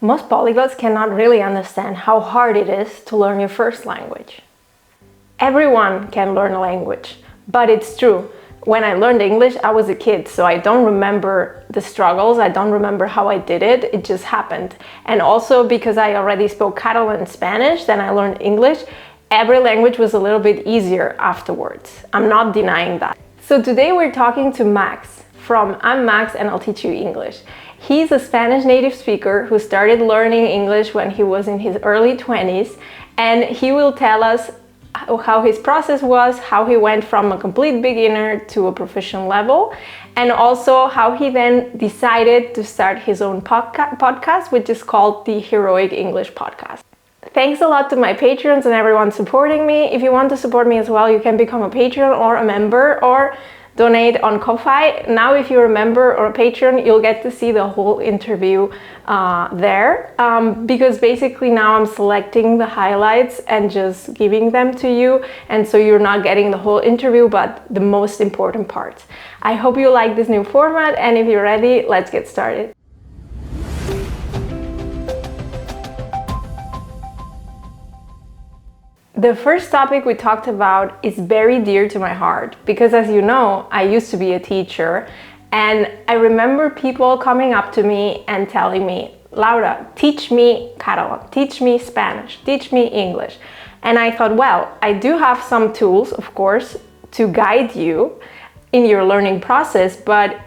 Most polyglots cannot really understand how hard it is to learn your first language. Everyone can learn a language, but it's true. When I learned English, I was a kid, so I don't remember the struggles, I don't remember how I did it, it just happened. And also because I already spoke Catalan and Spanish, then I learned English, every language was a little bit easier afterwards. I'm not denying that. So today we're talking to Max from I'm Max and I'll teach you English. He's a Spanish native speaker who started learning English when he was in his early 20s, and he will tell us how his process was, how he went from a complete beginner to a proficient level, and also how he then decided to start his own podcast, which is called the Heroic English Podcast. Thanks a lot to my patrons and everyone supporting me. If you want to support me as well, you can become a patron or a member or donate on Ko-Fi. Now, if you're a member or a patron, you'll get to see the whole interview there, because basically now I'm selecting the highlights and just giving them to you, and so you're not getting the whole interview, but the most important parts. I hope you like this new format, and if you're ready, let's get started. The first topic we talked about is very dear to my heart because, as you know, I used to be a teacher, and I remember people coming up to me and telling me, Laura, teach me Catalan, teach me Spanish, teach me English. And I thought, well, I do have some tools, of course, to guide you in your learning process, but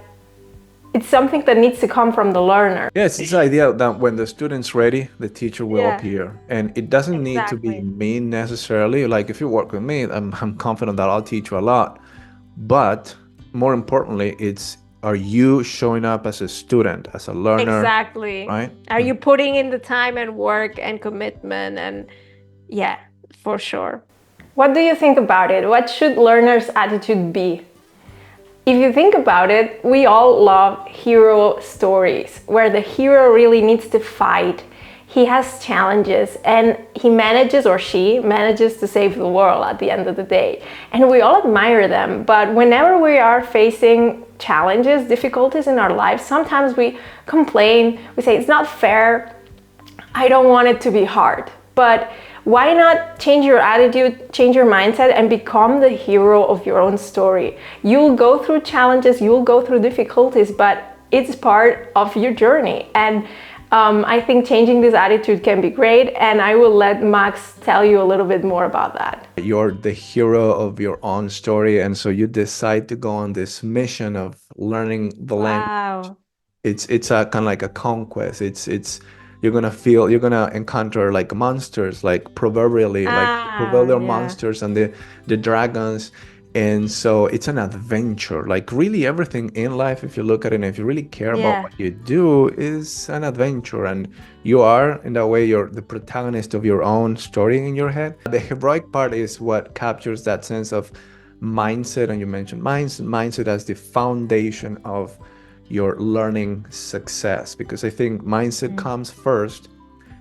it's something that needs to come from the learner. Yes, it's the idea that when the student's ready, the teacher will appear. And it doesn't need to be me necessarily. Like if you work with me, I'm confident that I'll teach you a lot. But more importantly, are you showing up as a student, as a learner? Exactly. Right? Are you putting in the time and work and commitment? And yeah, for sure. What do you think about it? What should learners' attitude be? If you think about it, we all love hero stories where the hero really needs to fight. He has challenges and he manages, or she manages, to save the world at the end of the day. And we all admire them, but whenever we are facing challenges, difficulties in our lives, sometimes we complain, we say it's not fair, I don't want it to be hard. But why not change your attitude, change your mindset, and become the hero of your own story? You'll go through challenges, you'll go through difficulties, but it's part of your journey. And I think changing this attitude can be great, and I will let Max tell you a little bit more about that. You're the hero of your own story, and so you decide to go on this mission of learning the language. It's a kind of like a conquest. You're gonna encounter like monsters, like proverbial monsters and the dragons. And so it's an adventure. Like really everything in life, if you look at it, and if you really care about what you do, is an adventure. And you are, in that way, you're the protagonist of your own story in your head. The heroic part is what captures that sense of mindset. And you mentioned mindset as the foundation of your learning success, because I think mindset comes first,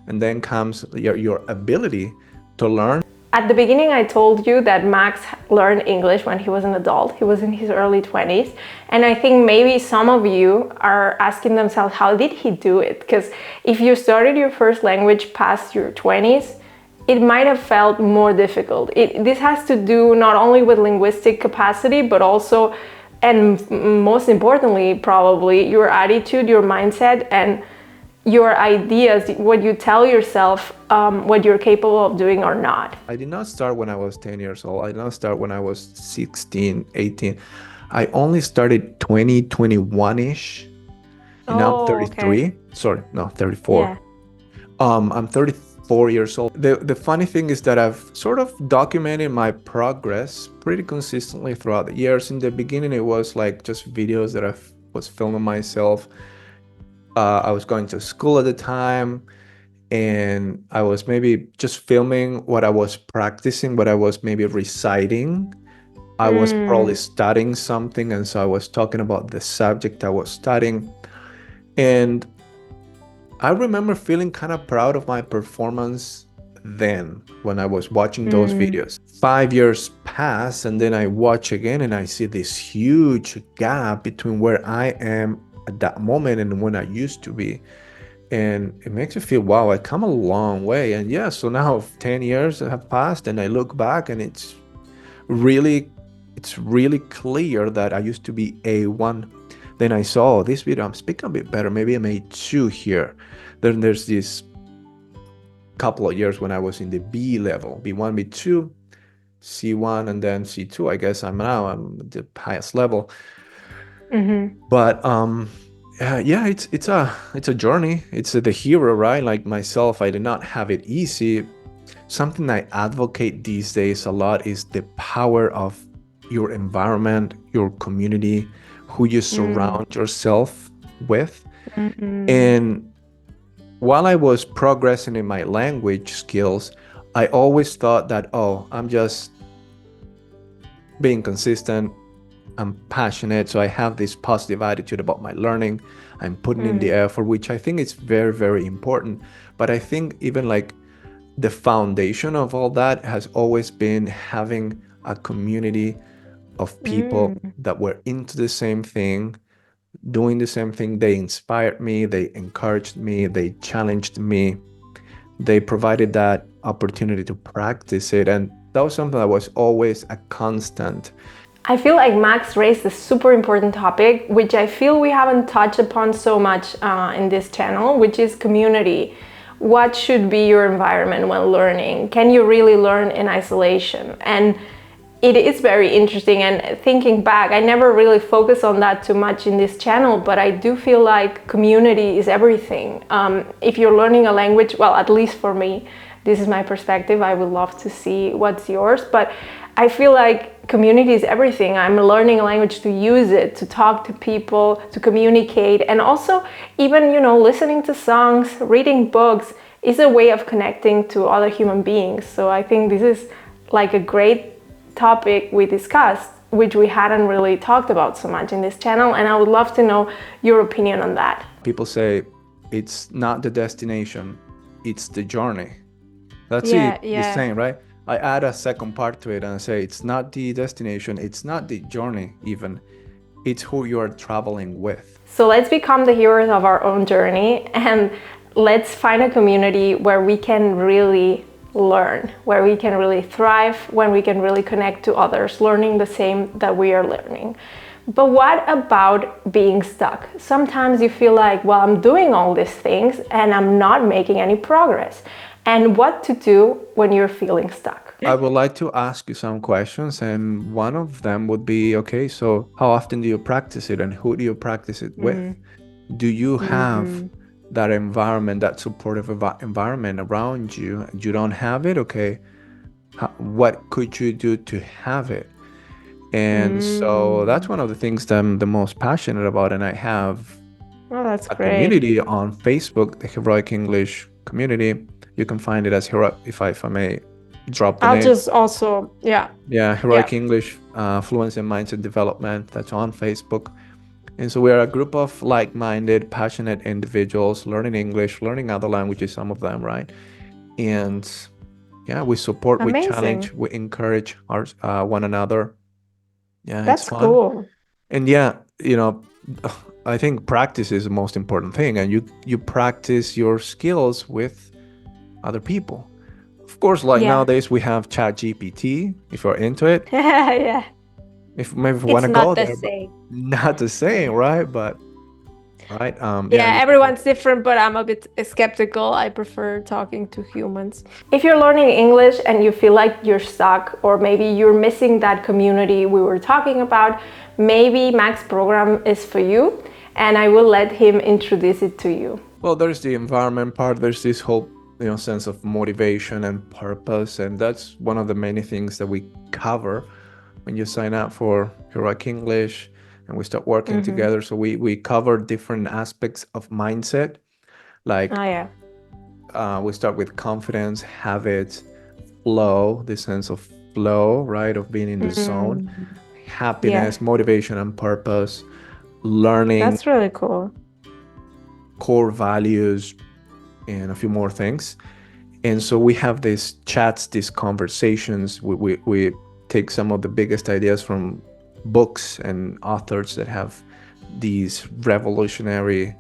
and then comes your ability to learn. At the beginning, I told you that Max learned English when he was an adult. He was in his early 20s. And I think maybe some of you are asking themselves, how did he do it? Because if you started your first language past your 20s, it might have felt more difficult. This has to do not only with linguistic capacity, but also, and most importantly, probably your attitude, your mindset, and your ideas, what you tell yourself, what you're capable of doing or not. I did not start when I was 10 years old. I did not start when I was 16, 18. I only started 2021-ish. And now I'm 33. Okay. Sorry, no, 34. Yeah. I'm 34 years old. The funny thing is that I've sort of documented my progress pretty consistently throughout the years. In the beginning, it was like just videos that I was filming myself. I was going to school at the time, and I was maybe just filming what I was practicing, what I was maybe reciting. I was probably studying something, and so I was talking about the subject I was studying. And I remember feeling kind of proud of my performance then when I was watching those videos. 5 years pass, and then I watch again, and I see this huge gap between where I am at that moment and when I used to be. And it makes you feel, wow, I come a long way. And yeah, so now 10 years have passed and I look back and really, it's really clear that I used to be A1. Then I saw, oh, this video, I'm speaking a bit better. Maybe I'm A2 here. Then there's this couple of years when I was in the B level, B1, B2, C1, and then C2. I guess I'm the highest level. Mm-hmm. But yeah, it's a journey. It's the hero, right? Like myself, I did not have it easy. Something I advocate these days a lot is the power of your environment, your community, who you surround yourself with. Mm-hmm. And while I was progressing in my language skills, I always thought that, oh, I'm just being consistent. I'm passionate, so I have this positive attitude about my learning. I'm putting in the effort, which I think is very, very important. But I think even like the foundation of all that has always been having a community of people Mm. that were into the same thing, doing the same thing. They inspired me, they encouraged me, they challenged me, they provided that opportunity to practice it. And that was something that was always a constant. I feel like Max raised a super important topic, which I feel we haven't touched upon so much in this channel, which is community. What should be your environment when learning? Can you really learn in isolation? And it is very interesting, and thinking back, I never really focused on that too much in this channel, but I do feel like community is everything. If you're learning a language, well, at least for me, this is my perspective. I would love to see what's yours, but I feel like community is everything. I'm learning a language to use it, to talk to people, to communicate, and also even, listening to songs, reading books is a way of connecting to other human beings. So I think this is like a great topic we discussed, which we hadn't really talked about so much in this channel, and I would love to know your opinion on that. People say it's not the destination, it's the journey. That's Yeah, the saying, right? I add a second part to it and I say it's not the destination, it's not the journey even, it's who you are traveling with. So let's become the heroes of our own journey, and let's find a community where we can really learn, where we can really thrive, when we can really connect to others learning the same that we are learning. But what about being stuck? Sometimes you feel like, well, I'm doing all these things and I'm not making any progress. And what to do when you're feeling stuck? I would like to ask you some questions, and one of them would be, okay, so how often do you practice it and who do you practice it with? Do you have that environment, that supportive environment around you? You don't have it? Okay, what could you do to have it? And so that's one of the things that I'm the most passionate about, and I have that's a great. community on Facebook, the Heroic English community. You can find it as Heroic, if I may drop the name. I'll just also, Heroic English Fluency and Mindset Development. That's on Facebook. And so we are a group of like-minded, passionate individuals learning English, learning other languages, some of them, right? And yeah, we support, we challenge, we encourage one another. Yeah, that's it's fun. Cool. And yeah, I think practice is the most important thing, and you practice your skills with other people. Of course, nowadays we have ChatGPT, if you're into it. Yeah. If maybe you want to go there, same. not the same, right? But right, everyone's different, but I'm a bit skeptical. I prefer talking to humans. If you're learning English and you feel like you're stuck, or maybe you're missing that community we were talking about, maybe Mac's program is for you, and I will let him introduce it to you. Well, there's the environment part. There's this whole sense of motivation and purpose, and that's one of the many things that we cover when you sign up for Heroic English and we start working together. So we cover different aspects of mindset, like we start with confidence, habits, flow, the sense of flow, right, of being in the zone, happiness, motivation and purpose, learning. That's really cool. Core values, and a few more things. And so we have these chats, these conversations. We take some of the biggest ideas from books and authors that have these revolutionary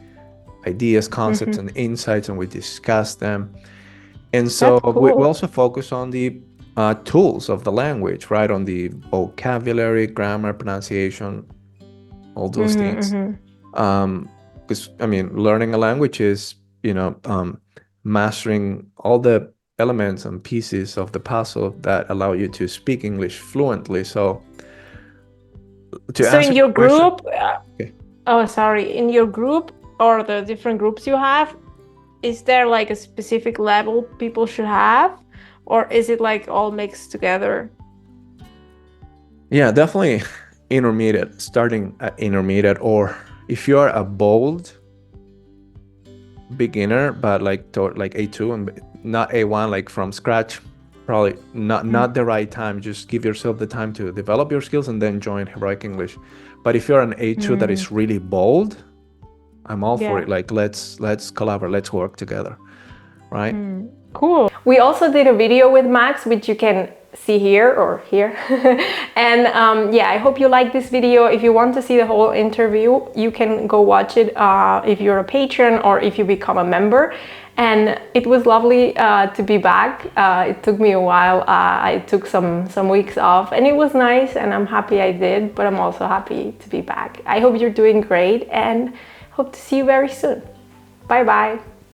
ideas, concepts, and insights, and we discuss them. And so That's cool. we also focus on the tools of the language, right? On the vocabulary, grammar, pronunciation, all those things. Because I mean, learning a language is, mastering all the elements and pieces of the puzzle that allow you to speak English fluently. So to So answer in your your question, group, okay. in your group or the different groups you have, is there like a specific level people should have, or is it like all mixed together? Yeah, definitely intermediate, starting at intermediate, or if you are a bold beginner, but like A2 and not A1, like from scratch, probably not the right time. Just give yourself the time to develop your skills and then join Heroic English. But if you're an A2 that is really bold, I'm all for it. Like let's collaborate, let's work together, right? Cool. We also did a video with Max, which you can see here or here. And yeah, I hope you like this video. If you want to see the whole interview, you can go watch it if you're a patron or if you become a member. And it was lovely to be back. It took me a while. I took some weeks off and it was nice, and I'm happy I did, but I'm also happy to be back. I hope you're doing great and hope to see you very soon. Bye bye.